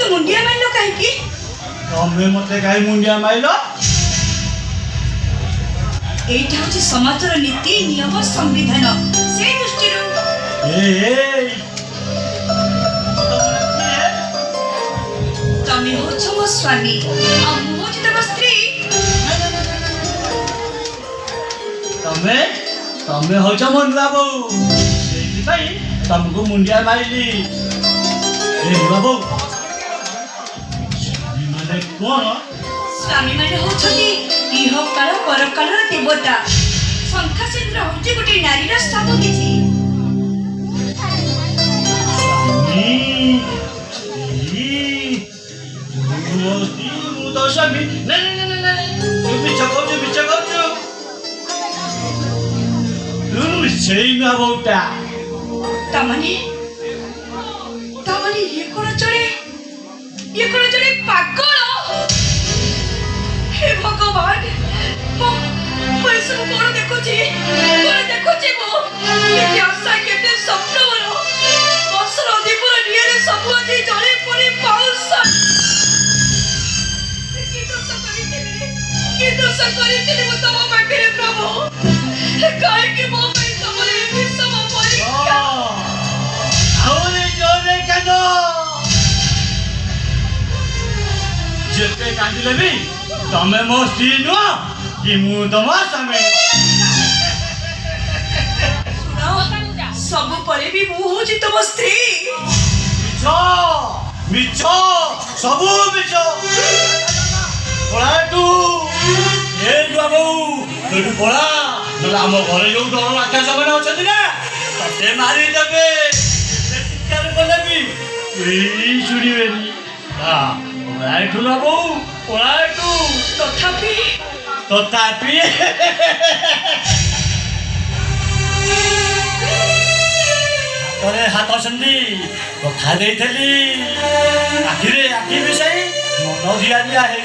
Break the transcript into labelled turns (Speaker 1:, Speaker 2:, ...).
Speaker 1: मुंडिया मारल कहीं
Speaker 2: तमें मत कहीं मुंडिया माइल
Speaker 1: एटा होची समाजर नीति नियम संविधान से दृष्टि तमें होछ मो स्वामी आ मु होची तम स्त्री
Speaker 2: तमें तमें होछ मो नुआ बो सेही भाई तुमको मुंडिया माइली ए नुआ बो माने कोन
Speaker 1: स्वामी माने होछनी इह काल परकाल देवता शंखाचंद्र होची गोटे नारीर सब किछि
Speaker 2: स्वामी
Speaker 1: तमने ये कोन चढ़े पागल हे भगवान मो सब कोन देखुची मो केते आशा केते स्वप्न मोर बसर दीपर निरे सब আজি जळे परे पाउस की दोष करिते मो तम पाखरे प्रभु काहे कि मो पे तमरे विषम परीक्षा
Speaker 2: आवरे जोरे कानो जेते कांदिले भी तमे मो स्त्री नुआ कि मु तम स्वामी
Speaker 1: सब परे भी मु होची तम स्त्री
Speaker 2: मिछो सबू मिछो पळा तू ए बाबू तू पळा नला हम घरे जो डर राक्षस माने अछथि ना तते मारी देबे शिकार बोलबी एई छुड़ीबेनी हां पळा तू बाबू पळा तू
Speaker 1: तथापि
Speaker 2: तोरे हाथ संदी कथा देइथली आखिरे आखि विषय मन दिया दिया हे